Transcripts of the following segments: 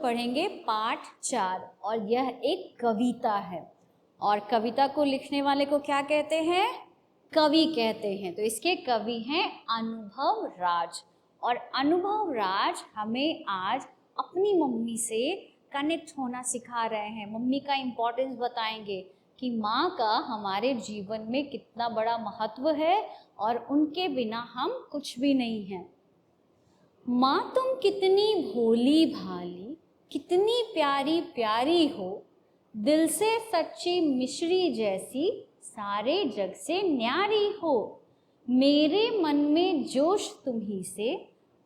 पढ़ेंगे पाठ 4 और यह एक कविता है और कविता को लिखने वाले को क्या कहते हैं? कवि कहते हैं। तो इसके कवि हैं अनुभव राज और अनुभव राज हमें आज अपनी मम्मी से कनेक्ट होना सिखा रहे हैं। मम्मी का इम्पोर्टेंस बताएंगे कि माँ का हमारे जीवन में कितना बड़ा महत्व है और उनके बिना हम कुछ भी नहीं हैं। माँ तुम कितनी भोली भाली, कितनी प्यारी प्यारी हो, दिल से सच्ची मिश्री जैसी, सारे जग से न्यारी हो। मेरे मन में जोश तुम्ही से,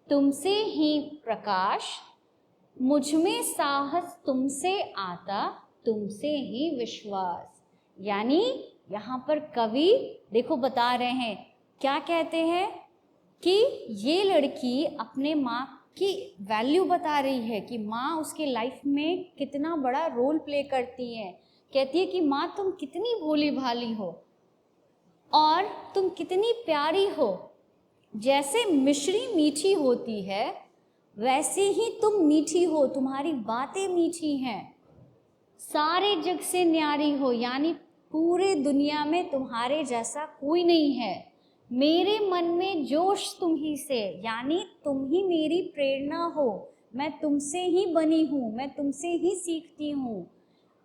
तुमसे ही प्रकाश, मुझ में साहस तुमसे आता, तुमसे ही विश्वास। यानी यहाँ पर कवि देखो बता रहे हैं, क्या कहते हैं कि ये लड़की अपने माँ की वैल्यू बता रही है कि माँ उसके लाइफ में कितना बड़ा रोल प्ले करती है। कहती है कि माँ तुम कितनी भोली भाली हो और तुम कितनी प्यारी हो, जैसे मिश्री मीठी होती है वैसे ही तुम मीठी हो, तुम्हारी बातें मीठी हैं। सारे जग से न्यारी हो, यानी पूरे दुनिया में तुम्हारे जैसा कोई नहीं है। मेरे मन में जोश तुम ही से, यानी तुम ही मेरी प्रेरणा हो, मैं तुमसे ही बनी हूँ, मैं तुमसे ही सीखती हूँ।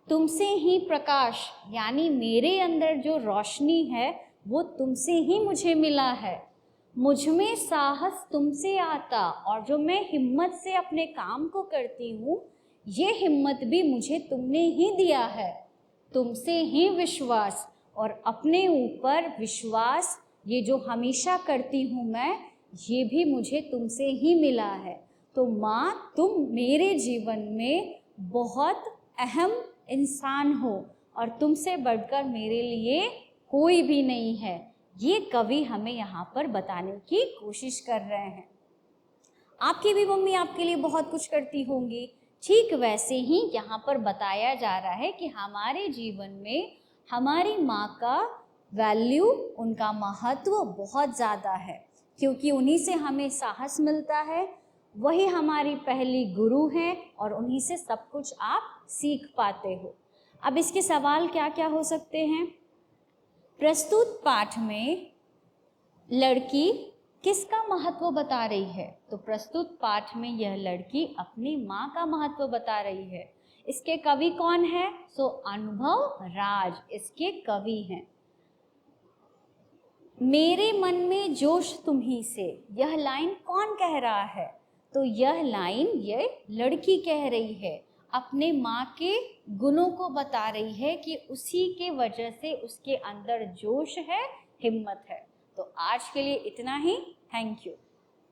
तुमसे ही प्रकाश, यानी मेरे अंदर जो रोशनी है वो तुमसे ही मुझे मिला है। मुझ में साहस तुमसे आता, और जो मैं हिम्मत से अपने काम को करती हूँ ये हिम्मत भी मुझे तुमने ही दिया है। तुमसे ही विश्वास, और अपने ऊपर विश्वास ये जो हमेशा करती हूँ मैं, ये भी मुझे तुमसे ही मिला है। तो माँ तुम मेरे जीवन में बहुत अहम इंसान हो और तुमसे बढ़कर मेरे लिए कोई भी नहीं है। ये कवि हमें यहाँ पर बताने की कोशिश कर रहे हैं। आपकी भी मम्मी आपके लिए बहुत कुछ करती होंगी, ठीक वैसे ही यहाँ पर बताया जा रहा है कि हमारे जीवन में हमारी माँ का वैल्यू, उनका महत्व बहुत ज़्यादा है, क्योंकि उन्हीं से हमें साहस मिलता है। वही हमारी पहली गुरु हैं और उन्हीं से सब कुछ आप सीख पाते हो। अब इसके सवाल क्या क्या हो सकते हैं? प्रस्तुत पाठ में लड़की किसका महत्व बता रही है? तो प्रस्तुत पाठ में यह लड़की अपनी माँ का महत्व बता रही है। इसके कवि कौन है? सो अनुभव राज इसके कवि हैं। मेरे मन में जोश तुम्ही से, यह लाइन कौन कह रहा है? तो यह लाइन ये लड़की कह रही है, अपने माँ के गुणों को बता रही है कि उसी के वजह से उसके अंदर जोश है, हिम्मत है। तो आज के लिए इतना ही। Thank you.